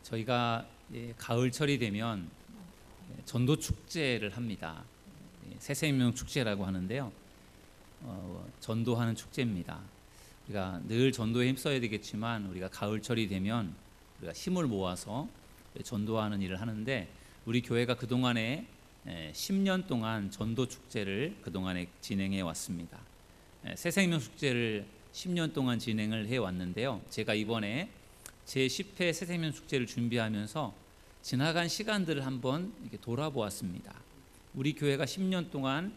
저희가 가을철이 되면 전도 축제를 합니다. 새생명 축제라고 하는데요. 전도하는 축제입니다. 우리가 늘 전도에 힘써야 되겠지만 우리가 가을철이 되면 우리가 힘을 모아서 전도하는 일을 하는데, 우리 교회가 그동안에 10년 동안 전도 축제를 그동안에 진행해 왔습니다. 새생명 축제를 10년 동안 진행을 해 왔는데요. 제가 이번에 제10회 새생명 축제를 준비하면서 지나간 시간들을 한번 이렇게 돌아보았습니다. 우리 교회가 10년 동안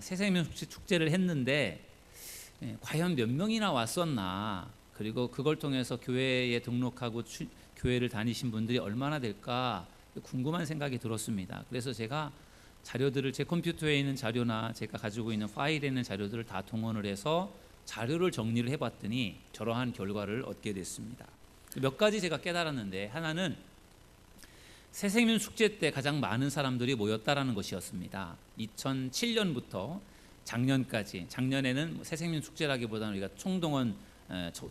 새생명 축제를 했는데 과연 몇 명이나 왔었나, 그리고 그걸 통해서 교회에 등록하고 교회를 다니신 분들이 얼마나 될까 궁금한 생각이 들었습니다. 그래서 제가 자료들을, 제 컴퓨터에 있는 자료나 제가 가지고 있는 파일에 있는 자료들을 다 동원을 해서 자료를 정리를 해봤더니 저러한 결과를 얻게 됐습니다. 몇 가지 제가 깨달았는데, 하나는 새생명 축제 때 가장 많은 사람들이 모였다라는 것이었습니다. 2007년부터 작년까지, 작년에는 새생명 축제라기보다는 우리가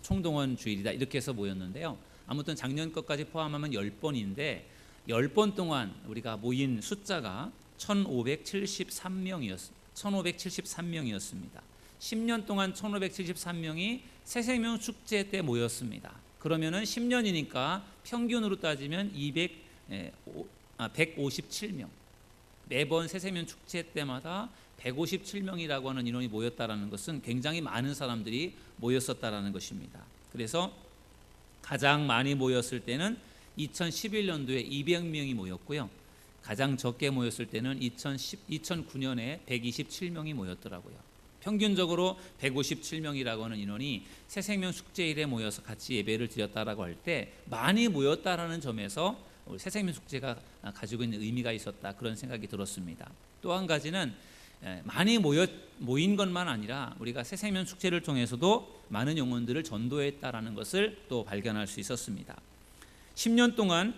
총동원 주일이다 이렇게 해서 모였는데요. 아무튼 작년 것까지 포함하면 10번인데 10번 동안 우리가 모인 숫자가 1573명이었습니다. 10년 동안 1573명이 새생명 축제 때 모였습니다. 그러면은 10년이니까 평균으로 따지면 157명. 매번 새생명 축제 때마다 157명이라고 하는 인원이 모였다라는 것은 굉장히 많은 사람들이 모였었다라는 것입니다. 그래서 가장 많이 모였을 때는 2011년도에 200명이 모였고요. 가장 적게 모였을 때는 2009년에 127명이 모였더라고요. 평균적으로 157명이라고 하는 인원이 새생명 축제일에 모여서 같이 예배를 드렸다라고 할 때 많이 모였다라는 점에서 우리 새생명 축제가 가지고 있는 의미가 있었다, 그런 생각이 들었습니다. 또 한 가지는 많이 모인 것만 아니라 우리가 새생명 축제를 통해서도 많은 영혼들을 전도했다라는 것을 또 발견할 수 있었습니다. 10년 동안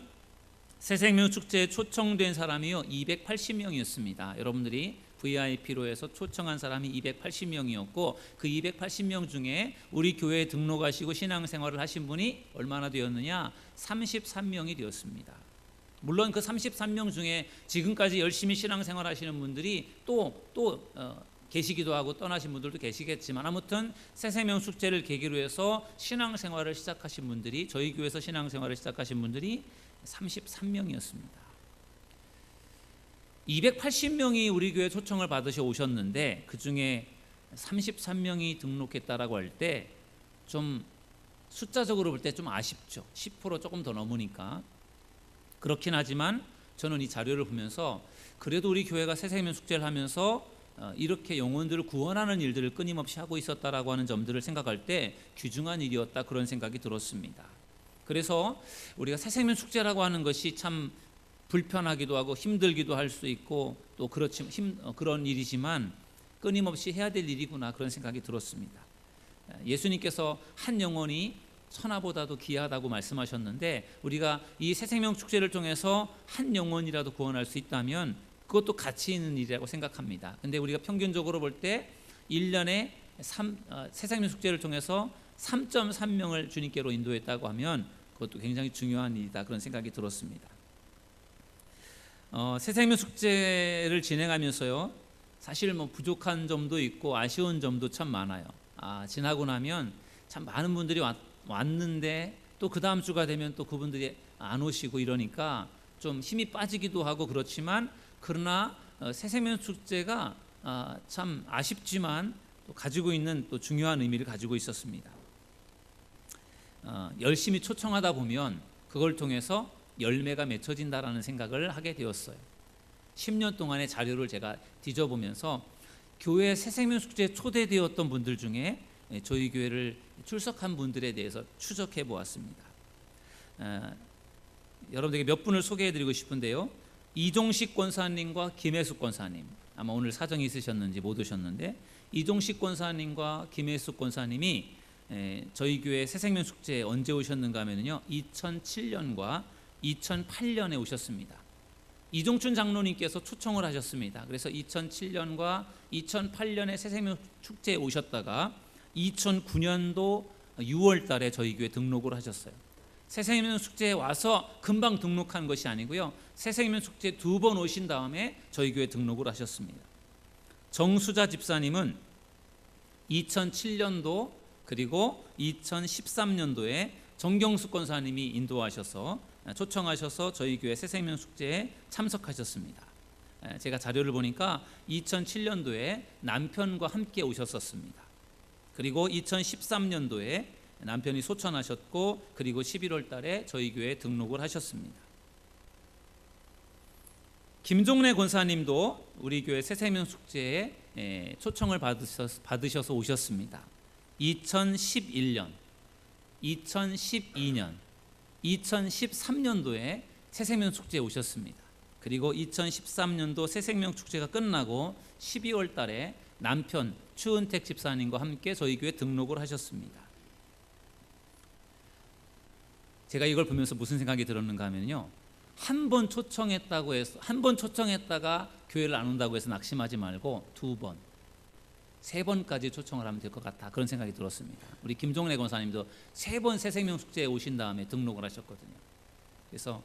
새생명 축제에 초청된 사람이요 280명이었습니다. 여러분들이 VIP로 해서 초청한 사람이 280명이었고 그 280명 중에 우리 교회에 등록하시고 신앙생활을 하신 분이 얼마나 되었느냐? 33명이 되었습니다. 물론 그 33명 중에 지금까지 열심히 신앙생활 하시는 분들이 또 계시기도 하고 떠나신 분들도 계시겠지만, 아무튼 새생명 축제를 계기로 해서 신앙생활을 시작하신 분들이, 저희 교회에서 신앙생활을 시작하신 분들이 33명이었습니다. 280명이 우리 교회 초청을 받으셔 오셨는데 그 중에 33명이 등록했다라고 할 때 좀 숫자적으로 볼 때 좀 아쉽죠. 10% 조금 더 넘으니까. 그렇긴 하지만 저는 이 자료를 보면서 그래도 우리 교회가 새생명 축제를 하면서 이렇게 영혼들을 구원하는 일들을 끊임없이 하고 있었다라고 하는 점들을 생각할 때 귀중한 일이었다, 그런 생각이 들었습니다. 그래서 우리가 새생명 축제라고 하는 것이 참 불편하기도 하고 힘들기도 할 수 있고 또 그런 일이지만 끊임없이 해야 될 일이구나, 그런 생각이 들었습니다. 예수님께서 한 영혼이 천하보다도 귀하다고 말씀하셨는데, 우리가 이 새생명 축제를 통해서 한 영혼이라도 구원할 수 있다면 그것도 가치 있는 일이라고 생각합니다. 근데 우리가 평균적으로 볼 때 1년에 새생명 축제를 통해서 3.3명을 주님께로 인도했다고 하면 그것도 굉장히 중요한 일이다, 그런 생각이 들었습니다. 새생명 축제를 진행하면서요, 사실 부족한 점도 있고 아쉬운 점도 참 많아요. 지나고 나면 참 많은 분들이 왔는데 또 그 다음 주가 되면 또 그분들이 안 오시고 이러니까 좀 힘이 빠지기도 하고 그렇지만, 그러나 새생명 축제가 참 아쉽지만 또 가지고 있는 또 중요한 의미를 가지고 있었습니다. 열심히 초청하다 보면 그걸 통해서 열매가 맺혀진다라는 생각을 하게 되었어요. 10년 동안의 자료를 제가 뒤져보면서 교회 새생명 축제에 초대되었던 분들 중에 저희 교회를 출석한 분들에 대해서 추적해 보았습니다. 여러분들에게 몇 분을 소개해드리고 싶은데요. 이종식 권사님과 김혜숙 권사님, 아마 오늘 사정이 있으셨는지 못 오셨는데, 이종식 권사님과 김혜숙 권사님이 저희 교회 새생명 축제에 언제 오셨는가 하면요, 2007년과 2008년에 오셨습니다. 이종춘 장로님께서 초청을 하셨습니다. 그래서 2007년과 2008년에 새생명 축제에 오셨다가 2009년도 6월 달에 저희 교회 등록을 하셨어요. 새생명 축제에 와서 금방 등록한 것이 아니고요. 새생명 축제 2번 오신 다음에 저희 교회 등록을 하셨습니다. 정수자 집사님은 2007년도 그리고 2013년도에 정경숙 권사님이 인도하셔서 초청하셔서 저희 교회 새생명 축제에 참석하셨습니다. 제가 자료를 보니까 2007년도에 남편과 함께 오셨었습니다. 그리고 2013년도에 남편이 소천하셨고 그리고 11월 달에 저희 교회에 등록을 하셨습니다. 김종래 권사님도 우리 교회 새생명 축제에 초청을 받으셔서 오셨습니다. 2011년, 2012년, 2013년도에 새생명 축제에 오셨습니다. 그리고 2013년도 새생명 축제가 끝나고 12월 달에 남편 추은택 집사님과 함께 저희 교회에 등록을 하셨습니다. 제가 이걸 보면서 무슨 생각이 들었는가 하면요, 한 번 초청했다고 해서 한 번 초청했다가 교회를 안 온다고 해서 낙심하지 말고 2번, 3번까지 초청을 하면 될 것 같다, 그런 생각이 들었습니다. 우리 김종래 권사님도 3번 새생명 축제에 오신 다음에 등록을 하셨거든요. 그래서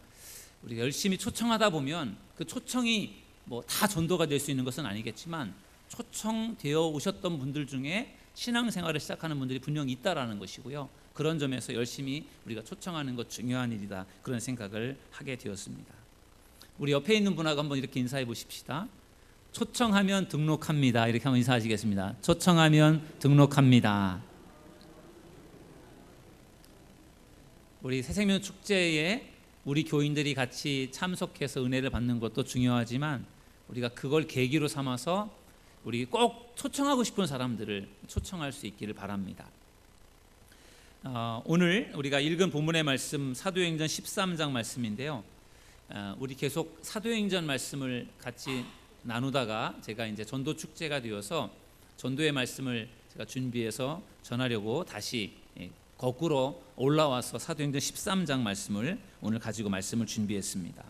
우리가 열심히 초청하다 보면 그 초청이 뭐 다 전도가 될 수 있는 것은 아니겠지만 초청되어 오셨던 분들 중에 신앙생활을 시작하는 분들이 분명히 있다라는 것이고요. 그런 점에서 열심히 우리가 초청하는 것 중요한 일이다, 그런 생각을 하게 되었습니다. 우리 옆에 있는 분하고 한번 이렇게 인사해 보십시다. 초청하면 등록합니다. 이렇게 한번 인사하시겠습니다. 초청하면 등록합니다. 우리 새생명 축제에 우리 교인들이 같이 참석해서 은혜를 받는 것도 중요하지만 우리가 그걸 계기로 삼아서 우리 꼭 초청하고 싶은 사람들을 초청할 수 있기를 바랍니다. 오늘 우리가 읽은 본문의 말씀 사도행전 13장 말씀인데요. 우리 계속 사도행전 말씀을 같이 나누다가 제가 이제 전도 축제가 되어서 전도의 말씀을 제가 준비해서 전하려고 다시 거꾸로 올라와서 사도행전 13장 말씀을 오늘 가지고 말씀을 준비했습니다.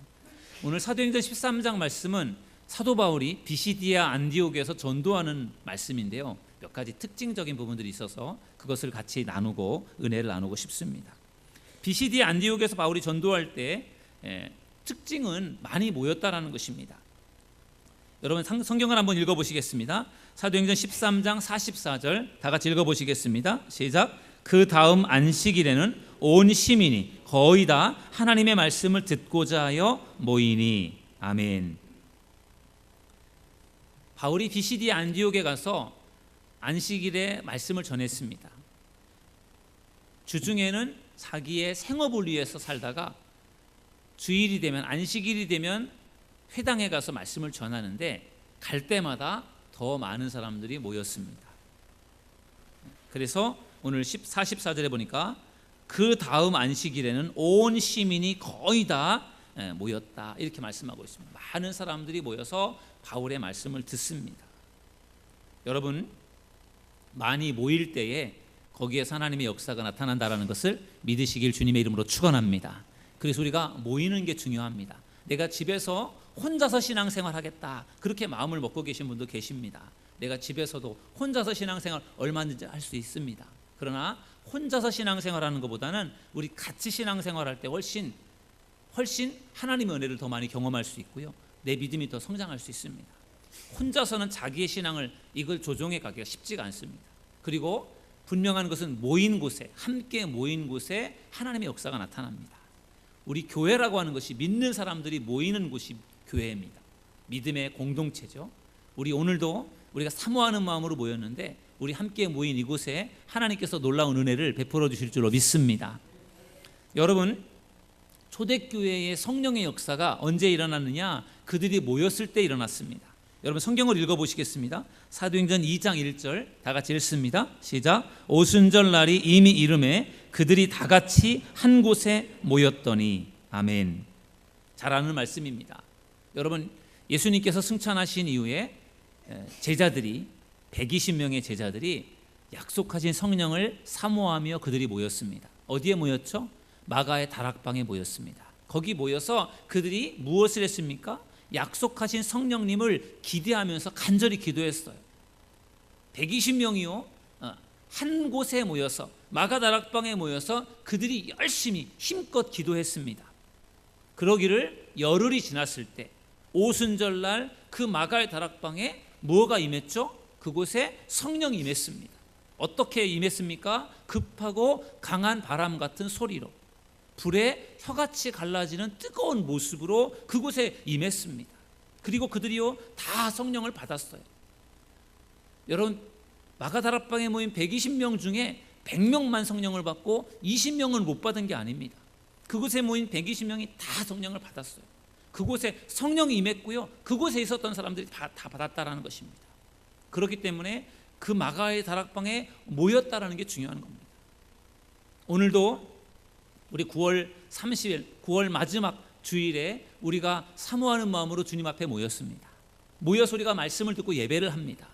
오늘 사도행전 13장 말씀은 사도 바울이 비시디아 안디옥에서 전도하는 말씀인데요. 몇 가지 특징적인 부분들이 있어서 그것을 같이 나누고 은혜를 나누고 싶습니다. 비시디아 안디옥에서 바울이 전도할 때 특징은 많이 모였다라는 것입니다. 여러분 성경을 한번 읽어보시겠습니다. 사도행전 13장 44절 다 같이 읽어보시겠습니다. 시작. 그 다음 안식일에는 온 시민이 거의 다 하나님의 말씀을 듣고자 하여 모이니. 아멘. 바울이 비시디아 안디옥에 가서 안식일에 말씀을 전했습니다. 주중에는 자기의 생업을 위해서 살다가 주일이 되면, 안식일이 되면 회당에 가서 말씀을 전하는데 갈 때마다 더 많은 사람들이 모였습니다. 그래서 오늘 44절에 보니까 그 다음 안식일에는 온 시민이 거의 다 모였다, 이렇게 말씀하고 있습니다. 많은 사람들이 모여서 바울의 말씀을 듣습니다. 여러분, 많이 모일 때에 거기에서 하나님의 역사가 나타난다라는 것을 믿으시길 주님의 이름으로 축원합니다. 그래서 우리가 모이는 게 중요합니다. 내가 집에서 혼자서 신앙생활 하겠다, 그렇게 마음을 먹고 계신 분도 계십니다. 내가 집에서도 혼자서 신앙생활 얼마든지 할 수 있습니다. 그러나 혼자서 신앙생활하는 것보다는 우리 같이 신앙생활할 때 훨씬 하나님의 은혜를 더 많이 경험할 수 있고요, 내 믿음이 더 성장할 수 있습니다. 혼자서는 자기의 신앙을 이걸 조종해 가기가 쉽지가 않습니다. 그리고 분명한 것은 모인 곳에, 함께 모인 곳에 하나님의 역사가 나타납니다. 우리 교회라고 하는 것이 믿는 사람들이 모이는 곳이 교회입니다. 믿음의 공동체죠. 우리 오늘도 우리가 사모하는 마음으로 모였는데 우리 함께 모인 이곳에 하나님께서 놀라운 은혜를 베풀어 주실 줄로 믿습니다. 여러분, 초대교회의 성령의 역사가 언제 일어났느냐? 그들이 모였을 때 일어났습니다. 여러분 성경을 읽어보시겠습니다. 사도행전 2장 1절 다 같이 읽습니다. 시작. 오순절 날이 이미 이름에 그들이 다 같이 한 곳에 모였더니. 아멘. 잘 아는 말씀입니다. 여러분, 예수님께서 승천하신 이후에 제자들이 120명의 제자들이 약속하신 성령을 사모하며 그들이 모였습니다. 어디에 모였죠? 마가의 다락방에 모였습니다. 거기 모여서 그들이 무엇을 했습니까? 약속하신 성령님을 기대하면서 간절히 기도했어요. 120명이요 한 곳에 모여서 마가다락방에 모여서 그들이 열심히 힘껏 기도했습니다. 그러기를 열흘이 지났을 때 오순절날 그 마가다락방에 뭐가 임했죠? 그곳에 성령이 임했습니다. 어떻게 임했습니까? 급하고 강한 바람 같은 소리로, 불에 혀같이 갈라지는 뜨거운 모습으로 그곳에 임했습니다. 그리고 그들이요 다 성령을 받았어요. 여러분, 마가다락방에 모인 120명 중에 100명만 성령을 받고 20명은 못 받은 게 아닙니다. 그곳에 모인 120명이 다 성령을 받았어요. 그곳에 성령이 임했고요, 그곳에 있었던 사람들이 다 받았다라는 것입니다. 그렇기 때문에 그 마가의 다락방에 모였다라는 게 중요한 겁니다. 오늘도 우리 9월 30일 9월 마지막 주일에 우리가 사모하는 마음으로 주님 앞에 모였습니다. 모여서 우리가 말씀을 듣고 예배를 합니다.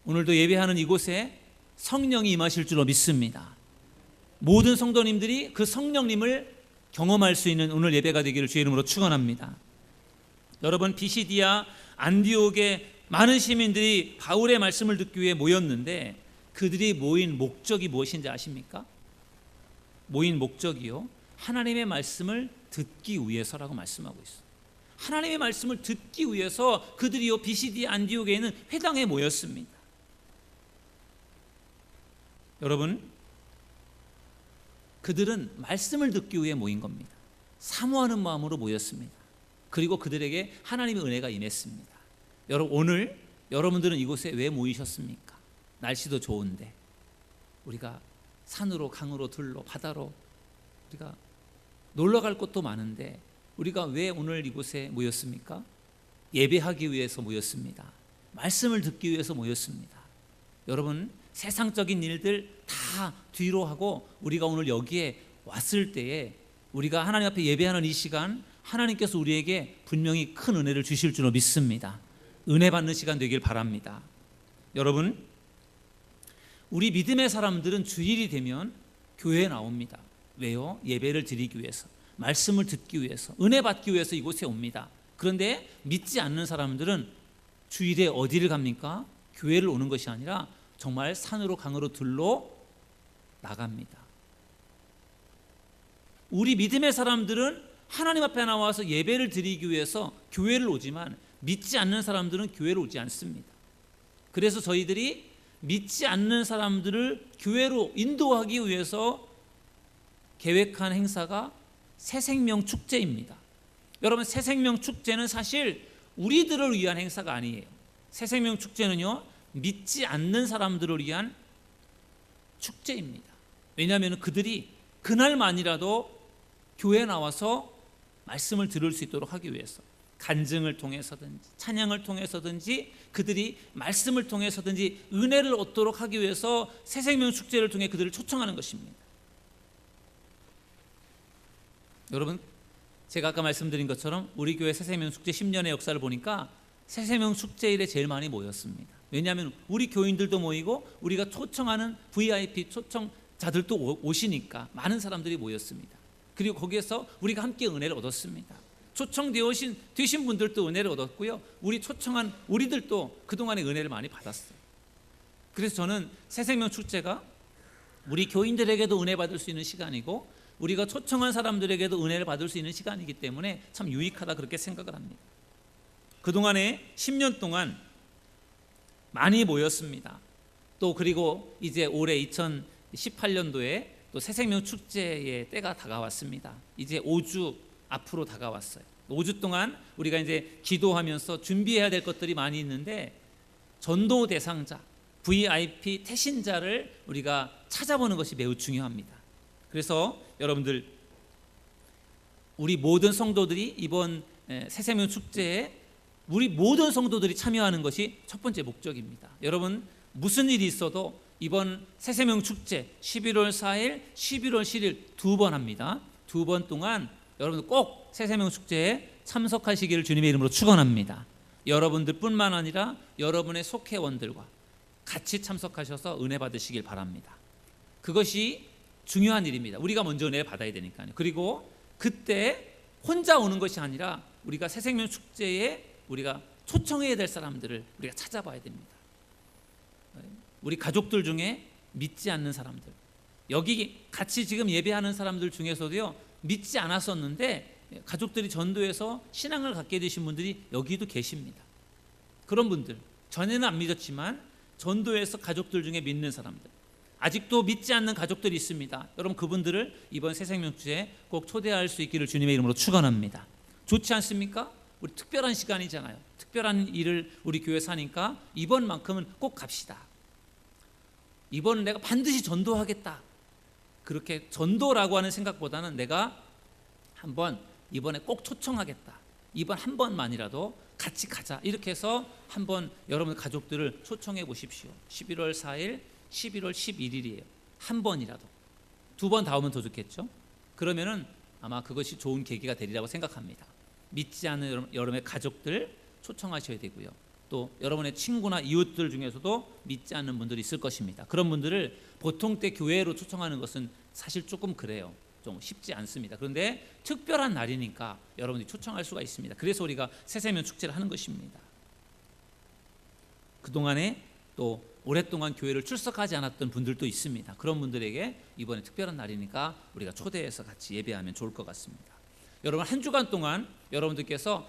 오늘도 예배하는 이곳에 성령이 임하실 줄로 믿습니다. 모든 성도님들이 그 성령님을 경험할 수 있는 오늘 예배가 되기를 주의 이름으로 축원합니다. 여러분, 비시디아 안디옥의 많은 시민들이 바울의 말씀을 듣기 위해 모였는데 그들이 모인 목적이 무엇인지 아십니까? 모인 목적이요, 하나님의 말씀을 듣기 위해서라고 말씀하고 있어요. 하나님의 말씀을 듣기 위해서 그들이요 비시디아 안디옥에 있는 회당에 모였습니다. 여러분, 그들은 말씀을 듣기 위해 모인 겁니다. 사모하는 마음으로 모였습니다. 그리고 그들에게 하나님의 은혜가 임했습니다. 여러분, 오늘 여러분들은 이곳에 왜 모이셨습니까? 날씨도 좋은데, 우리가 산으로 강으로 들로 바다로 우리가 놀러 갈 곳도 많은데 우리가 왜 오늘 이곳에 모였습니까? 예배하기 위해서 모였습니다. 말씀을 듣기 위해서 모였습니다. 여러분, 세상적인 일들 다 뒤로 하고 우리가 오늘 여기에 왔을 때에 우리가 하나님 앞에 예배하는 이 시간, 하나님께서 우리에게 분명히 큰 은혜를 주실 줄로 믿습니다. 은혜 받는 시간 되길 바랍니다. 여러분, 우리 믿음의 사람들은 주일이 되면 교회에 나옵니다. 왜요? 예배를 드리기 위해서, 말씀을 듣기 위해서, 은혜 받기 위해서 이곳에 옵니다. 그런데 믿지 않는 사람들은 주일에 어디를 갑니까? 교회를 오는 것이 아니라 정말 산으로 강으로 들로 나갑니다. 우리 믿음의 사람들은 하나님 앞에 나와서 예배를 드리기 위해서 교회를 오지만 믿지 않는 사람들은 교회를 오지 않습니다. 그래서 저희들이 믿지 않는 사람들을 교회로 인도하기 위해서 계획한 행사가 새생명 축제입니다. 여러분, 새생명 축제는 사실 우리들을 위한 행사가 아니에요. 새생명 축제는요, 믿지 않는 사람들을 위한 축제입니다. 왜냐하면 그들이 그날만이라도 교회에 나와서 말씀을 들을 수 있도록 하기 위해서, 간증을 통해서든지 찬양을 통해서든지 그들이 말씀을 통해서든지 은혜를 얻도록 하기 위해서 새생명 축제를 통해 그들을 초청하는 것입니다. 여러분, 제가 아까 말씀드린 것처럼 우리 교회 새생명 축제 10년의 역사를 보니까 새생명 축제일에 제일 많이 모였습니다. 왜냐하면 우리 교인들도 모이고 우리가 초청하는 VIP 초청자들도 오시니까 많은 사람들이 모였습니다. 그리고 거기에서 우리가 함께 은혜를 얻었습니다. 초청되신 분들도 은혜를 얻었고요, 우리 초청한 우리들도 그동안의 은혜를 많이 받았어요. 그래서 저는 새생명 축제가 우리 교인들에게도 은혜 받을 수 있는 시간이고 우리가 초청한 사람들에게도 은혜를 받을 수 있는 시간이기 때문에 참 유익하다, 그렇게 생각을 합니다. 그동안에 10년 동안 많이 모였습니다. 또 그리고 이제 올해 2018년도에 또 새생명 축제의 때가 다가왔습니다. 이제 5주 앞으로 다가왔어요. 5주 동안 우리가 이제 기도하면서 준비해야 될 것들이 많이 있는데, 전도 대상자, VIP 태신자를 우리가 찾아보는 것이 매우 중요합니다. 그래서 여러분들, 우리 모든 성도들이 이번 새생명 축제에 우리 모든 성도들이 참여하는 것이 첫 번째 목적입니다. 여러분, 무슨 일이 있어도 이번 새생명 축제 11월 4일, 11월 10일 두 번 합니다. 두 번 동안 여러분들 꼭 새생명 축제에 참석하시기를 주님의 이름으로 축원합니다. 여러분들뿐만 아니라 여러분의 속회원들과 같이 참석하셔서 은혜 받으시길 바랍니다. 그것이 중요한 일입니다. 우리가 먼저 은혜 받아야 되니까요. 그리고 그때 혼자 오는 것이 아니라 우리가 새생명 축제에 우리가 초청해야 될 사람들을 우리가 찾아봐야 됩니다. 우리 가족들 중에 믿지 않는 사람들, 여기 같이 지금 예배하는 사람들 중에서도요, 믿지 않았었는데 가족들이 전도해서 신앙을 갖게 되신 분들이 여기도 계십니다. 그런 분들, 전에는 안 믿었지만 전도해서 가족들 중에 믿는 사람들, 아직도 믿지 않는 가족들이 있습니다. 여러분, 그분들을 이번 새생명주에 꼭 초대할 수 있기를 주님의 이름으로 축원합니다. 좋지 않습니까? 우리 특별한 시간이잖아요. 특별한 일을 우리 교회에서 하니까 이번만큼은 꼭 갑시다. 이번은 내가 반드시 전도하겠다. 그렇게 전도라고 하는 생각보다는 내가 한번 이번에 꼭 초청하겠다. 이번 한 번만이라도 같이 가자. 이렇게 해서 한번 여러분 가족들을 초청해 보십시오. 11월 4일, 11월 11일이에요. 한 번이라도. 두 번 다 오면 더 좋겠죠. 그러면은 아마 그것이 좋은 계기가 되리라고 생각합니다. 믿지 않는 여러분의 가족들 초청하셔야 되고요. 또 여러분의 친구나 이웃들 중에서도 믿지 않는 분들이 있을 것입니다. 그런 분들을 보통 때 교회로 초청하는 것은 사실 조금 그래요. 좀 쉽지 않습니다. 그런데 특별한 날이니까 여러분이 초청할 수가 있습니다. 그래서 우리가 새세면 축제를 하는 것입니다. 그동안에 또 오랫동안 교회를 출석하지 않았던 분들도 있습니다. 그런 분들에게 이번에 특별한 날이니까 우리가 초대해서 같이 예배하면 좋을 것 같습니다. 여러분, 한 주간 동안 여러분들께서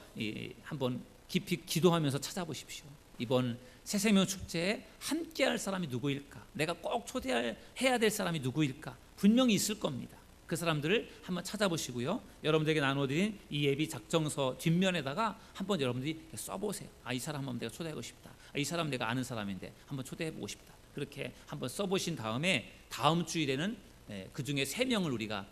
한번 깊이 기도하면서 찾아보십시오. 이번 새세명 축제에 함께할 사람이 누구일까? 내가 꼭 초대해야 될 사람이 누구일까? 분명히 있을 겁니다. 그 사람들을 한번 찾아보시고요. 여러분들에게 나눠드린 이 예비 작정서 뒷면에다가 한번 여러분들이 써보세요. 이 사람 한번 내가 초대하고 싶다. 이 사람 내가 아는 사람인데 한번 초대해보고 싶다. 그렇게 한번 써보신 다음에 다음 주일에는 그 중에 3명을 우리가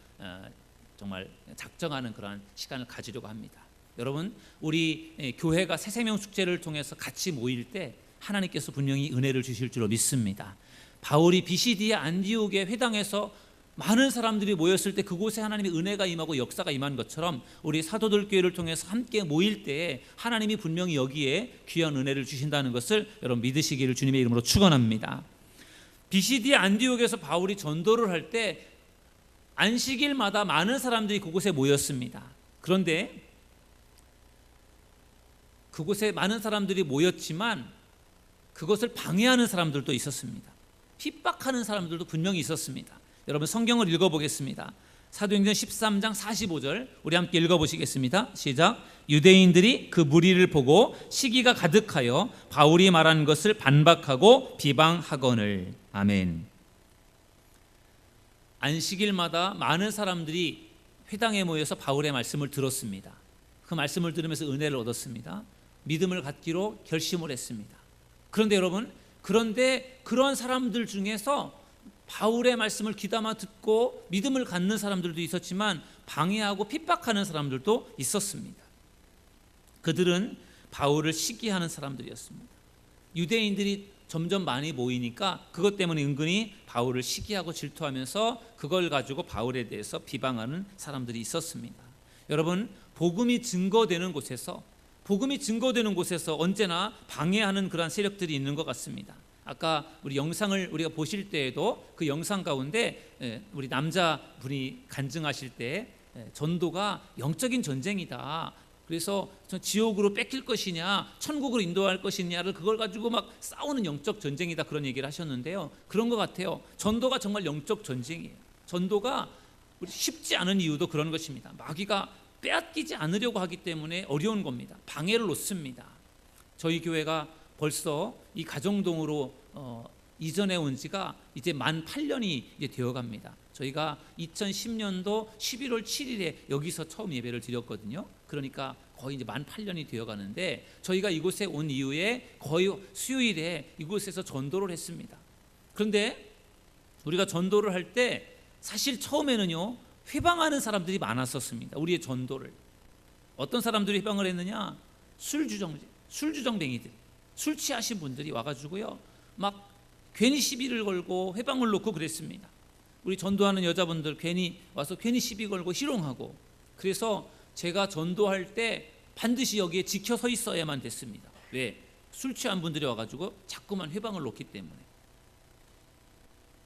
정말 작정하는 그러한 시간을 가지려고 합니다. 여러분, 우리 교회가 새생명 축제를 통해서 같이 모일 때 하나님께서 분명히 은혜를 주실 줄로 믿습니다. 바울이 비시디아 안디옥의 회당에서 많은 사람들이 모였을 때 그곳에 하나님의 은혜가 임하고 역사가 임한 것처럼 우리 사도들 교회를 통해서 함께 모일 때에 하나님이 분명히 여기에 귀한 은혜를 주신다는 것을 여러분 믿으시기를 주님의 이름으로 축원합니다. 비시디아 안디옥에서 바울이 전도를 할 때 안식일마다 많은 사람들이 그곳에 모였습니다. 그런데 그곳에 많은 사람들이 모였지만 그것을 방해하는 사람들도 있었습니다. 핍박하는 사람들도 분명히 있었습니다. 여러분, 성경을 읽어보겠습니다. 사도행전 13장 45절 우리 함께 읽어보시겠습니다. 시작. 유대인들이 그 무리를 보고 시기가 가득하여 바울이 말한 것을 반박하고 비방하거늘. 아멘. 안식일마다 많은 사람들이 회당에 모여서 바울의 말씀을 들었습니다. 그 말씀을 들으면서 은혜를 얻었습니다. 믿음을 갖기로 결심을 했습니다. 그런데 여러분, 그런 사람들 중에서 바울의 말씀을 귀담아 듣고 믿음을 갖는 사람들도 있었지만 방해하고 핍박하는 사람들도 있었습니다. 그들은 바울을 시기하는 사람들이었습니다. 유대인들이 점점 많이 모이니까 그것 때문에 은근히 바울을 시기하고 질투하면서 그걸 가지고 바울에 대해서 비방하는 사람들이 있었습니다. 여러분, 복음이 증거되는 곳에서 언제나 방해하는 그러한 세력들이 있는 것 같습니다. 아까 우리 영상을 우리가 보실 때에도 그 영상 가운데 우리 남자분이 간증하실 때 전도가 영적인 전쟁이다. 그래서 지옥으로 뺏길 것이냐 천국으로 인도할 것이냐를 그걸 가지고 막 싸우는 영적 전쟁이다, 그런 얘기를 하셨는데요. 그런 것 같아요. 전도가 정말 영적 전쟁이에요. 전도가 쉽지 않은 이유도 그런 것입니다. 마귀가 빼앗기지 않으려고 하기 때문에 어려운 겁니다. 방해를 놓습니다. 저희 교회가 벌써 이 가정동으로 이전해 온 지가 이제 만 8년이 이제 되어 갑니다. 저희가 2010년도 11월 7일에 여기서 처음 예배를 드렸거든요. 그러니까 거의 이제 만 8년이 되어 가는데 저희가 이곳에 온 이후에 거의 수요일에 이곳에서 전도를 했습니다. 그런데 우리가 전도를 할 때 사실 처음에는요, 회방하는 사람들이 많았었습니다. 우리의 전도를. 어떤 사람들이 회방을 했느냐? 술주정뱅이들, 술 취하신 분들이 와가지고요, 막 괜히 시비를 걸고 회방을 놓고 그랬습니다. 우리 전도하는 여자분들 괜히 와서 괜히 시비 걸고 희롱하고, 그래서 제가 전도할 때 반드시 여기에 지켜 서 있어야만 됐습니다. 왜? 술 취한 분들이 와가지고 자꾸만 회방을 놓기 때문에.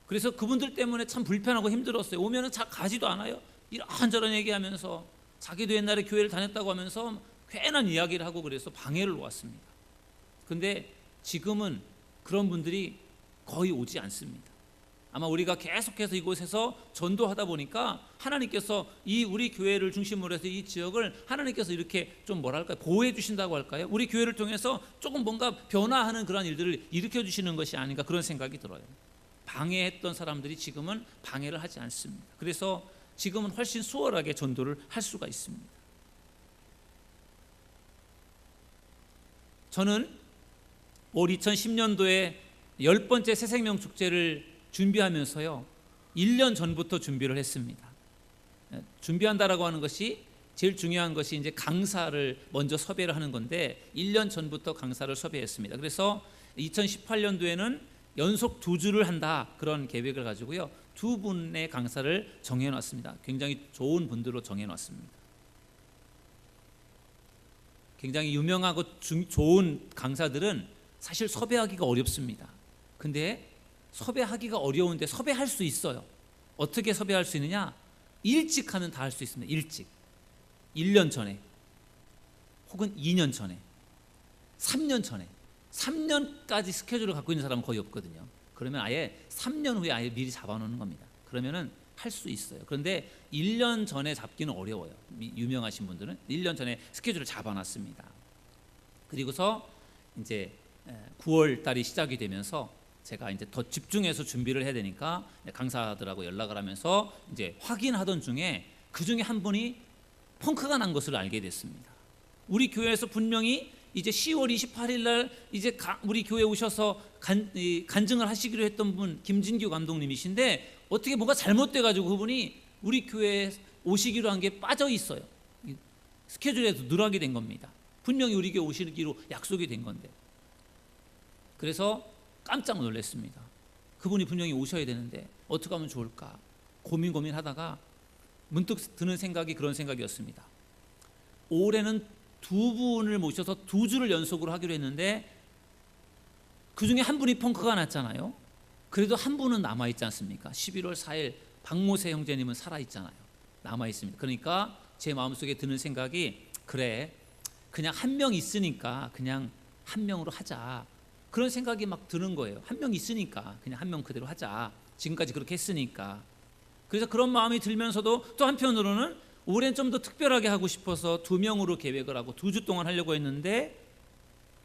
그래서 그분들 때문에 참 불편하고 힘들었어요. 오면은 가지도 않아요. 이런저런 얘기하면서 자기도 옛날에 교회를 다녔다고 하면서 괜한 이야기를 하고 그래서 방해를 놓았습니다. 근데 지금은 그런 분들이 거의 오지 않습니다. 아마 우리가 계속해서 이곳에서 전도하다 보니까 하나님께서 이 우리 교회를 중심으로 해서 이 지역을 하나님께서 이렇게 좀 뭐랄까 보호해 주신다고 할까요? 우리 교회를 통해서 조금 뭔가 변화하는 그런 일들을 일으켜 주시는 것이 아닌가 그런 생각이 들어요. 방해했던 사람들이 지금은 방해를 하지 않습니다. 그래서 지금은 훨씬 수월하게 전도를 할 수가 있습니다. 저는 올 2010년도에 10번째 새생명 축제를 준비하면서요 1년 전부터 준비를 했습니다. 준비한다라고 하는 것이 제일 중요한 것이 이제 강사를 먼저 섭외를 하는 건데 1년 전부터 강사를 섭외했습니다. 그래서 2018년도에는 연속 2주를 한다 그런 계획을 가지고요 2분의 강사를 정해놨습니다. 굉장히 좋은 분들로 정해놨습니다. 굉장히 유명하고 좋은 강사들은 사실 섭외하기가 어렵습니다. 근데 섭외하기가 어려운데 섭외할 수 있어요. 어떻게 섭외할 수 있느냐? 일찍 하면 다 할 수 있습니다. 일찍 1년 전에 혹은 2년 전에 3년 전에 3년까지 스케줄을 갖고 있는 사람은 거의 없거든요. 그러면 아예 3년 후에 아예 미리 잡아놓는 겁니다. 그러면은 할 수 있어요. 그런데 1년 전에 잡기는 어려워요. 유명하신 분들은 1년 전에 스케줄을 잡아놨습니다. 그리고서 이제 9월 달이 시작이 되면서 제가 이제 더 집중해서 준비를 해야 되니까 강사들하고 연락을 하면서 이제 확인하던 중에 그 중에 한 분이 펑크가 난 것을 알게 됐습니다. 우리 교회에서 분명히 이제 10월 28일 날 이제 우리 교회에 오셔서 간증을 하시기로 했던 분 김진규 감독님이신데 어떻게 뭐가 잘못돼 가지고 그분이 우리 교회에 오시기로 한 게 빠져 있어요. 스케줄에서 늘어나게 된 겁니다. 분명히 우리 교회 오시기로 약속이 된 건데. 그래서 깜짝 놀랐습니다. 그분이 분명히 오셔야 되는데 어떻게 하면 좋을까 고민하다가 문득 드는 생각이 그런 생각이었습니다. 올해는 2분을 모셔서 2주를 연속으로 하기로 했는데 그 중에 한 분이 펑크가 났잖아요. 그래도 한 분은 남아있지 않습니까? 11월 4일 박모세 형제님은 살아있잖아요. 남아있습니다. 그러니까 제 마음속에 드는 생각이 그래 그냥 한 명 있으니까 그냥 한 명으로 하자 그런 생각이 막 드는 거예요. 한 명 있으니까 그냥 한 명 그대로 하자. 지금까지 그렇게 했으니까. 그래서 그런 마음이 들면서도 또 한편으로는 올해는 좀 더 특별하게 하고 싶어서 2명으로 계획을 하고 2주 동안 하려고 했는데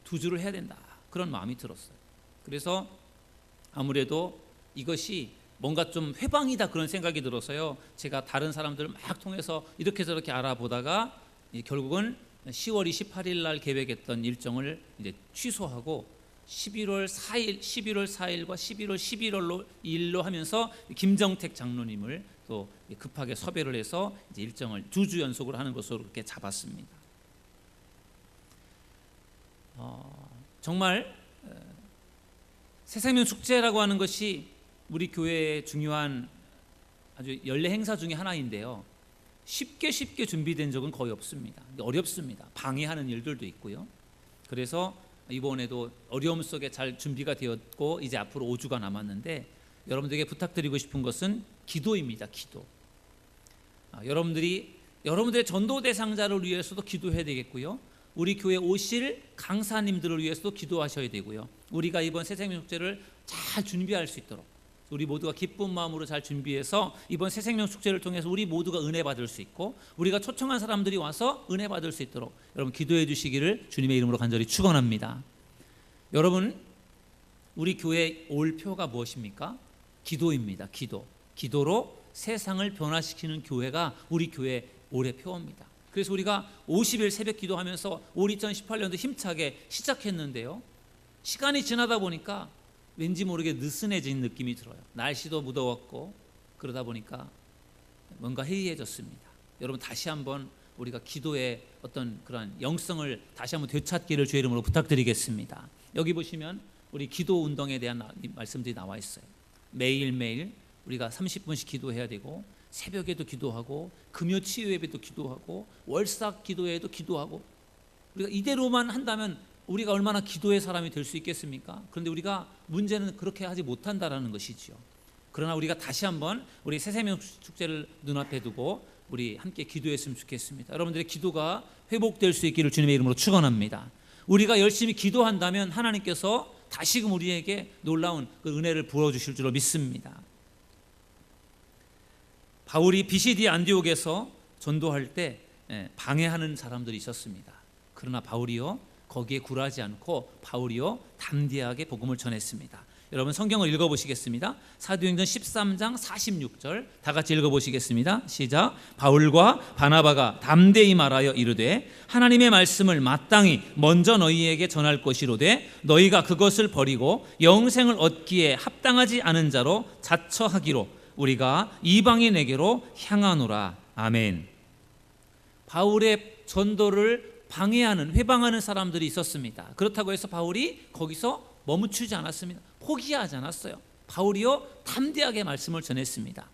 2주를 해야 된다. 그런 마음이 들었어요. 그래서 아무래도 이것이 뭔가 좀 회방이다 그런 생각이 들어서요. 제가 다른 사람들을 막 통해서 이렇게 저렇게 알아보다가 결국은 10월 28일 날 계획했던 일정을 이제 취소하고 11월 4일과 11월 11월로 일로 하면서 김정택 장로님을 또 급하게 섭외를 해서 이제 일정을 2주 연속으로 하는 것으로 그렇게 잡았습니다. 정말 새생명 축제라고 하는 것이 우리 교회의 중요한 아주 연례 행사 중에 하나인데요. 쉽게 준비된 적은 거의 없습니다. 어렵습니다. 방해하는 일들도 있고요. 그래서 이번에도 어려움 속에 잘 준비가 되었고 이제 앞으로 5주가 남았는데 여러분들에게 부탁드리고 싶은 것은 기도입니다. 기도. 여러분들의 전도 대상자를 위해서도 기도해야 되겠고요. 우리 교회 오실 강사님들을 위해서도 기도하셔야 되고요. 우리가 이번 새생명 축제를 잘 준비할 수 있도록 우리 모두가 기쁜 마음으로 잘 준비해서 이번 새생명 축제를 통해서 우리 모두가 은혜 받을 수 있고 우리가 초청한 사람들이 와서 은혜 받을 수 있도록 여러분 기도해 주시기를 주님의 이름으로 간절히 축원합니다. 여러분 우리 교회 올 표가 무엇입니까? 기도입니다. 기도로 세상을 변화시키는 교회가 우리 교회 올해 표입니다. 그래서 우리가 50일 새벽 기도하면서 올 2018년도 힘차게 시작했는데요. 시간이 지나다 보니까 왠지 모르게 느슨해진 느낌이 들어요. 날씨도 무더웠고 그러다 보니까 뭔가 해이해졌습니다. 여러분 다시 한번 우리가 기도의 어떤 그런 영성을 다시 한번 되찾기를 주의 이름으로 부탁드리겠습니다. 여기 보시면 우리 기도 운동에 대한 말씀들이 나와 있어요. 매일매일 우리가 30분씩 기도해야 되고 새벽에도 기도하고 금요 치유 예배도 기도하고 월삭 기도회도 기도하고 우리가 이대로만 한다면 우리가 얼마나 기도의 사람이 될 수 있겠습니까? 그런데 우리가 문제는 그렇게 하지 못한다라는 것이지요. 그러나 우리가 다시 한번 우리 새생명 축제를 눈앞에 두고 우리 함께 기도했으면 좋겠습니다. 여러분들의 기도가 회복될 수 있기를 주님의 이름으로 축원합니다. 우리가 열심히 기도한다면 하나님께서 다시금 우리에게 놀라운 그 은혜를 부어주실 줄로 믿습니다. 바울이 비시디 안디옥에서 전도할 때 방해하는 사람들이 있었습니다. 그러나 바울이요 거기에 굴하지 않고 바울이요 담대하게 복음을 전했습니다. 여러분 성경을 읽어보시겠습니다. 사도행전 13장 46절 다 같이 읽어보시겠습니다. 시작. 바울과 바나바가 담대히 말하여 이르되 하나님의 말씀을 마땅히 먼저 너희에게 전할 것이로되 너희가 그것을 버리고 영생을 얻기에 합당하지 않은 자로 자처하기로 우리가 이방인에게로 향하노라. 아멘. 바울의 전도를 방해하는 회방하는 사람들이 있었습니다. 그렇다고 해서 바울이 거기서 멈추지 않았습니다. 포기하지 않았어요. 바울이요 담대하게 말씀을 전했습니다.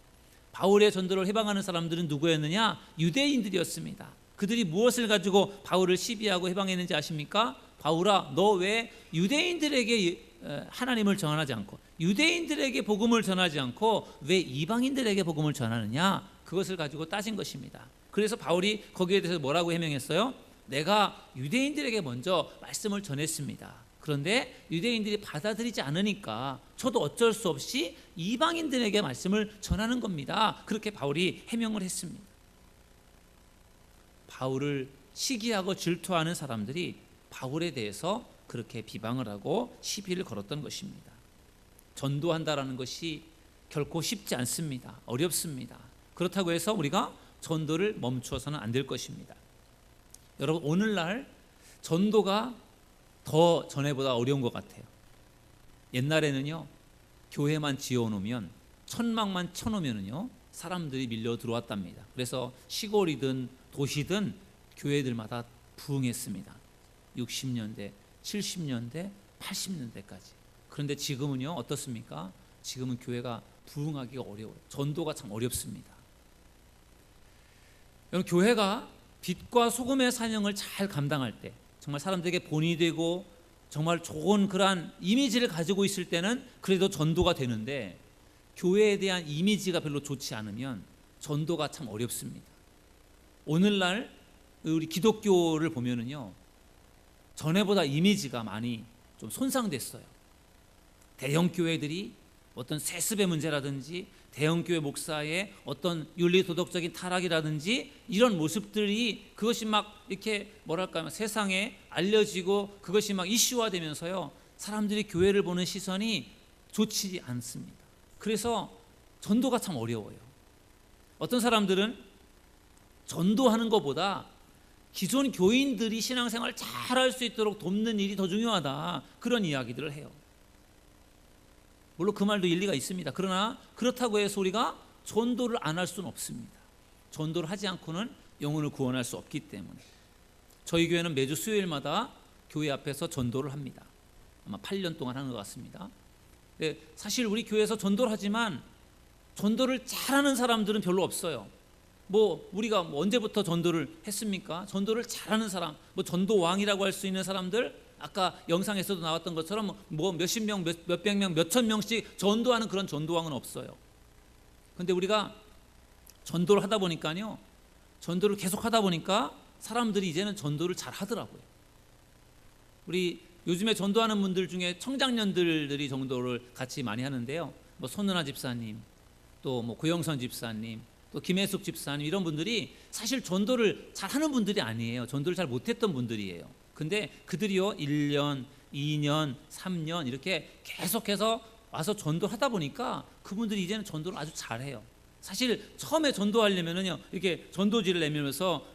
바울의 전도를 해방하는 사람들은 누구였느냐? 유대인들이었습니다. 그들이 무엇을 가지고 바울을 시비하고 해방했는지 아십니까? 바울아, 너 왜 유대인들에게 하나님을 전하지 않고 유대인들에게 복음을 전하지 않고 왜 이방인들에게 복음을 전하느냐? 그것을 가지고 따진 것입니다. 그래서 바울이 거기에 대해서 뭐라고 해명했어요? 내가 유대인들에게 먼저 말씀을 전했습니다. 그런데 유대인들이 받아들이지 않으니까 저도 어쩔 수 없이 이방인들에게 말씀을 전하는 겁니다. 그렇게 바울이 해명을 했습니다. 바울을 시기하고 질투하는 사람들이 바울에 대해서 그렇게 비방을 하고 시비를 걸었던 것입니다. 전도한다라는 것이 결코 쉽지 않습니다. 어렵습니다. 그렇다고 해서 우리가 전도를 멈추어서는 안 될 것입니다. 여러분 오늘날 전도가 더 전에보다 어려운 것 같아요. 옛날에는요 교회만 지어놓으면 천막만 쳐놓으면요 사람들이 밀려 들어왔답니다. 그래서 시골이든 도시든 교회들마다 부흥했습니다. 60년대, 70년대, 80년대까지. 그런데 지금은요 어떻습니까? 지금은 교회가 부흥하기가 어려워요. 전도가 참 어렵습니다. 여러분 교회가 빛과 소금의 사명을 잘 감당할 때 정말 사람들에게 본이 되고 정말 좋은 그러한 이미지를 가지고 있을 때는 그래도 전도가 되는데 교회에 대한 이미지가 별로 좋지 않으면 전도가 참 어렵습니다. 오늘날 우리 기독교를 보면은요 전에보다 이미지가 많이 좀 손상됐어요. 대형 교회들이 어떤 세습의 문제라든지 대형 교회 목사의 어떤 윤리 도덕적인 타락이라든지 이런 모습들이 그것이 막 이렇게 뭐랄까 세상에 알려지고 그것이 막 이슈화되면서요 사람들이 교회를 보는 시선이 좋지 않습니다. 그래서 전도가 참 어려워요. 어떤 사람들은 전도하는 것보다 기존 교인들이 신앙생활 잘할 수 있도록 돕는 일이 더 중요하다 그런 이야기들을 해요. 물론 그 말도 일리가 있습니다. 그러나 그렇다고 해서 우리가 전도를 안 할 수는 없습니다. 전도를 하지 않고는 영혼을 구원할 수 없기 때문에 저희 교회는 매주 수요일마다 교회 앞에서 전도를 합니다. 아마 8년 동안 하는 것 같습니다. 사실 우리 교회에서 전도를 하지만 전도를 잘하는 사람들은 별로 없어요. 우리가 언제부터 전도를 했습니까? 전도를 잘하는 사람, 전도왕이라고 할 수 있는 사람들, 아까 영상에서도 나왔던 것처럼 몇십 명, 몇백 명, 몇천 명씩 전도하는 그런 전도왕은 없어요. 근데 우리가 전도를 하다 보니까요, 전도를 계속 하다 보니까 사람들이 이제는 전도를 잘 하더라고요. 우리 요즘에 전도하는 분들 중에 청장년들이 전도를 같이 많이 하는데요. 손은아 집사님, 또 고영선 집사님, 또 김혜숙 집사님 이런 분들이 사실 전도를 잘 하는 분들이 아니에요. 전도를 잘 못했던 분들이에요. 근데 그들이요 1년, 2년, 3년 이렇게 계속해서 와서 전도하다 보니까 그분들이 이제는 전도를 아주 잘해요. 사실 처음에 전도하려면은요 이렇게 전도지를 내밀면서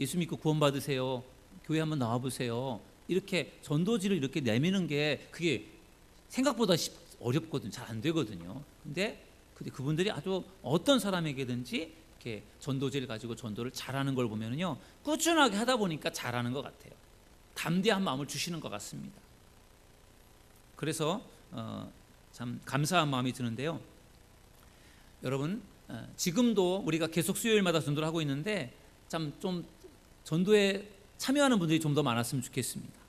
예수 믿고 구원받으세요. 교회 한번 나와보세요. 이렇게 전도지를 이렇게 내미는 게 그게 생각보다 어렵거든요. 잘 안 되거든요. 근데 그분들이 아주 어떤 사람에게든지 이렇게 전도지를 가지고 전도를 잘하는 걸 보면은요 꾸준하게 하다 보니까 잘하는 것 같아요. 담대한 마음을 주시는 것 같습니다. 그래서 참 감사한 마음이 드는데요. 여러분 지금도 우리가 계속 수요일마다 전도를 하고 있는데 참 좀 전도에 참여하는 분들이 좀 더 많았으면 좋겠습니다.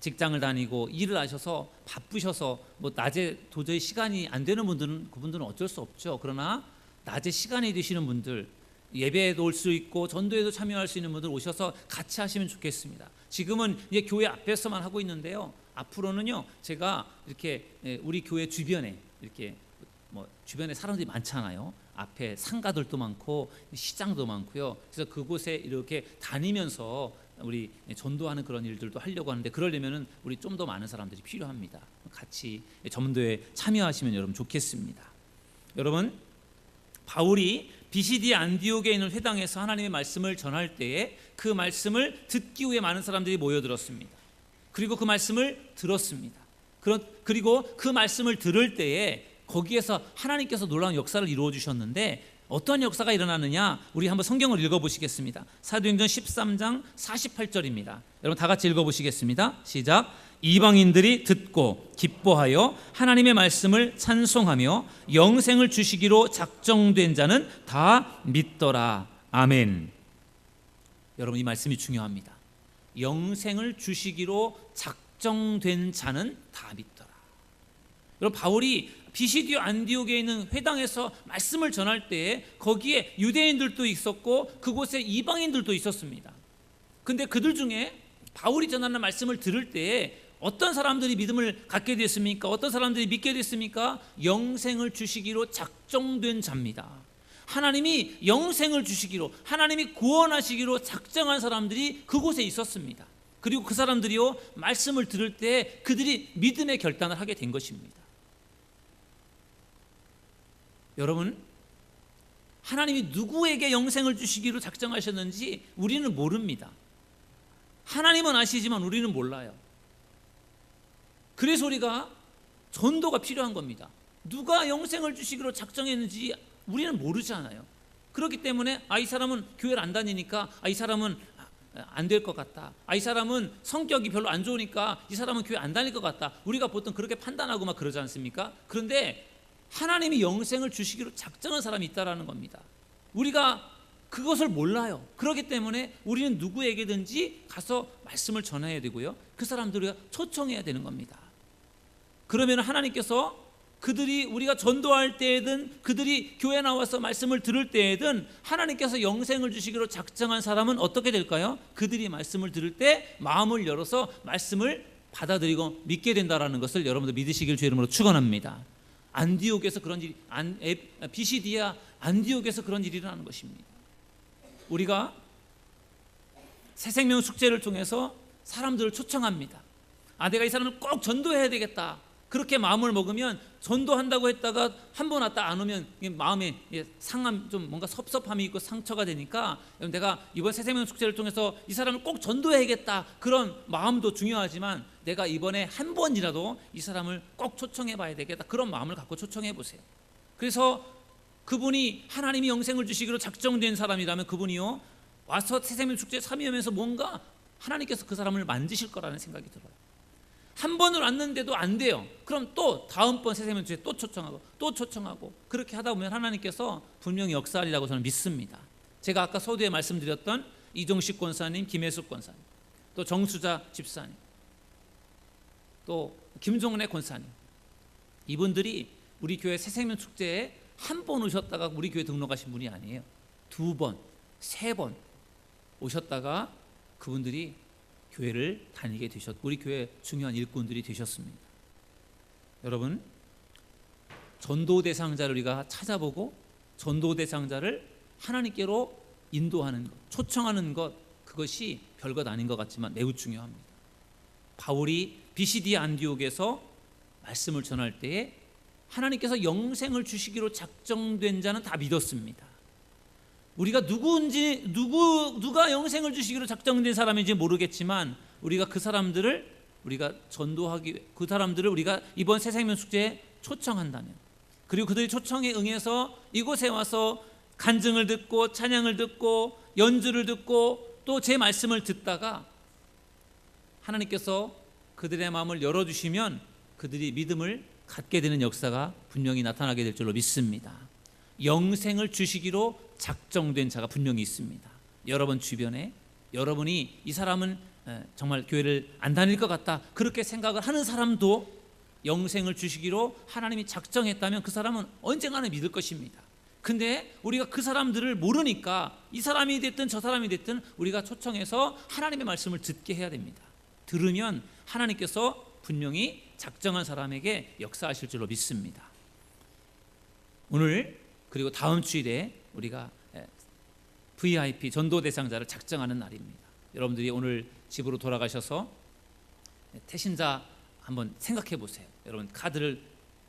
직장을 다니고 일을 하셔서 바쁘셔서 낮에 도저히 시간이 안 되는 분들은 그분들은 어쩔 수 없죠. 그러나 낮에 시간이 되시는 분들, 예배에도 올 수 있고 전도에도 참여할 수 있는 분들 오셔서 같이 하시면 좋겠습니다. 지금은 이제 교회 앞에서만 하고 있는데요. 앞으로는요 제가 이렇게 우리 교회 주변에 이렇게 뭐 주변에 사람들이 많잖아요. 앞에 상가들도 많고 시장도 많고요. 그래서 그곳에 이렇게 다니면서 우리 전도하는 그런 일들도 하려고 하는데, 그러려면은 우리 좀 더 많은 사람들이 필요합니다. 같이 전도에 참여하시면 여러분 좋겠습니다. 여러분, 바울이 비시디 안디옥에 있는 회당에서 하나님의 말씀을 전할 때에 그 말씀을 듣기 위해 많은 사람들이 모여들었습니다. 그리고 그 말씀을 들었습니다. 그리고 그 말씀을 들을 때에 거기에서 하나님께서 놀라운 역사를 이루어 주셨는데, 어떤 역사가 일어나느냐, 우리 한번 성경을 읽어보시겠습니다. 사도행전 13장 48절입니다. 여러분 다 같이 읽어보시겠습니다. 시작. 이방인들이 듣고 기뻐하여 하나님의 말씀을 찬송하며 영생을 주시기로 작정된 자는 다 믿더라. 아멘. 여러분, 이 말씀이 중요합니다. 영생을 주시기로 작정된 자는 다 믿더라. 여러분, 바울이 비시디오 안디옥에 있는 회당에서 말씀을 전할 때에 거기에 유대인들도 있었고 그곳에 이방인들도 있었습니다. 근데 그들 중에 바울이 전하는 말씀을 들을 때에 어떤 사람들이 믿음을 갖게 됐습니까? 어떤 사람들이 믿게 됐습니까? 영생을 주시기로 작정된 자입니다. 하나님이 영생을 주시기로, 하나님이 구원하시기로 작정한 사람들이 그곳에 있었습니다. 그리고 그 사람들이요, 말씀을 들을 때 그들이 믿음의 결단을 하게 된 것입니다. 여러분, 하나님이 누구에게 영생을 주시기로 작정하셨는지 우리는 모릅니다. 하나님은 아시지만 우리는 몰라요. 그래서 우리가 전도가 필요한 겁니다. 누가 영생을 주시기로 작정했는지 우리는 모르잖아요. 그렇기 때문에 이 사람은 교회를 안 다니니까 이 사람은 안 될 것 같다. 이 사람은 성격이 별로 안 좋으니까 이 사람은 교회 안 다닐 것 같다. 우리가 보통 그렇게 판단하고 막 그러지 않습니까? 그런데 하나님이 영생을 주시기로 작정한 사람이 있다라는 겁니다. 우리가 그것을 몰라요. 그렇기 때문에 우리는 누구에게든지 가서 말씀을 전해야 되고요, 그 사람들을 초청해야 되는 겁니다. 그러면 하나님께서 그들이, 우리가 전도할 때에든 그들이 교회 나와서 말씀을 들을 때에든 하나님께서 영생을 주시기로 작정한 사람은 어떻게 될까요? 그들이 말씀을 들을 때 마음을 열어서 말씀을 받아들이고 믿게 된다라는 것을 여러분들 믿으시길 주의 이름으로 축원합니다. 안디옥에서 그런 일이, 비시디아 안디옥에서 그런 일이 일어나는 것입니다. 우리가 새생명 축제를 통해서 사람들을 초청합니다. 내가 이 사람을 꼭 전도해야 되겠다, 그렇게 마음을 먹으면 전도한다고 했다가 한 번 왔다 안 오면 마음에 상함, 좀 뭔가 섭섭함이 있고 상처가 되니까, 내가 이번 새생명 축제를 통해서 이 사람을 꼭 전도해야겠다, 그런 마음도 중요하지만 내가 이번에 한 번이라도 이 사람을 꼭 초청해 봐야 되겠다, 그런 마음을 갖고 초청해 보세요. 그래서 그분이 하나님이 영생을 주시기로 작정된 사람이라면 그분이요, 와서 새생명 축제에 참여하면서 뭔가 하나님께서 그 사람을 만지실 거라는 생각이 들어요. 한 번을 왔는데도 안 돼요. 그럼 또 다음번 새생명 축제에 또 초청하고 그렇게 하다 보면 하나님께서 분명히 역사하리라고 저는 믿습니다. 제가 아까 서두에 말씀드렸던 이종식 권사님, 김혜숙 권사님, 또 정수자 집사님, 또 김종래 권사님, 이분들이 우리 교회 새생명 축제에 한 번 오셨다가 우리 교회 등록하신 분이 아니에요. 2번, 3번 오셨다가 그분들이 교회를 다니게 되셨고 우리 교회 중요한 일꾼들이 되셨습니다. 여러분, 전도 대상자를 우리가 찾아보고 전도 대상자를 하나님께로 인도하는 것, 초청하는 것, 그것이 별것 아닌 것 같지만 매우 중요합니다. 바울이 비시디 안디옥에서 말씀을 전할 때에 하나님께서 영생을 주시기로 작정된 자는 다 믿었습니다. 우리가 누가 영생을 주시기로 작정된 사람인지 모르겠지만 우리가 그 사람들을 우리가 전도하기, 그 사람들을 우리가 이번 새생명 축제에 초청한다면, 그리고 그들이 초청에 응해서 이곳에 와서 간증을 듣고 찬양을 듣고 연주를 듣고 또 제 말씀을 듣다가 하나님께서 그들의 마음을 열어주시면 그들이 믿음을 갖게 되는 역사가 분명히 나타나게 될 줄로 믿습니다. 영생을 주시기로 작정된 자가 분명히 있습니다. 여러분 주변에, 여러분이 이 사람은 정말 교회를 안 다닐 것 같다, 그렇게 생각을 하는 사람도 영생을 주시기로 하나님이 작정했다면 그 사람은 언젠가는 믿을 것입니다. 근데 우리가 그 사람들을 모르니까 이 사람이 됐든 저 사람이 됐든 우리가 초청해서 하나님의 말씀을 듣게 해야 됩니다. 들으면 하나님께서 분명히 작정한 사람에게 역사하실 줄로 믿습니다. 오늘 그리고 다음 주일에 우리가 VIP 전도 대상자를 작정하는 날입니다. 여러분들이 오늘 집으로 돌아가셔서 태신자 한번 생각해 보세요. 여러분 카드를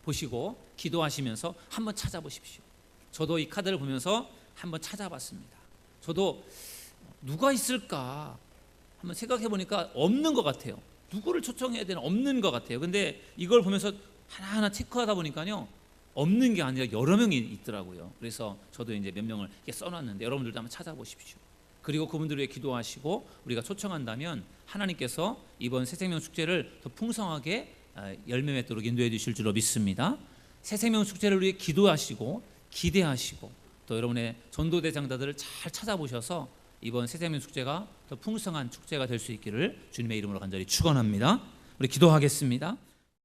보시고 기도하시면서 한번 찾아보십시오. 저도 이 카드를 보면서 한번 찾아봤습니다. 저도 누가 있을까 한번 생각해 보니까 없는 것 같아요. 누구를 초청해야 되나 없는 것 같아요. 근데 이걸 보면서 하나하나 체크하다 보니까요, 없는 게 아니라 여러 명이 있더라고요. 그래서 저도 이제 몇 명을 이렇게 써놨는데 여러분들도 한번 찾아보십시오. 그리고 그분들을 위해 기도하시고 우리가 초청한다면 하나님께서 이번 새생명 축제를 더 풍성하게 열매 맺도록 인도해 주실 줄로 믿습니다. 새생명 축제를 위해 기도하시고 기대하시고 또 여러분의 전도 대상자들을 잘 찾아보셔서 이번 새생명 축제가 더 풍성한 축제가 될 수 있기를 주님의 이름으로 간절히 축원합니다. 우리 기도하겠습니다.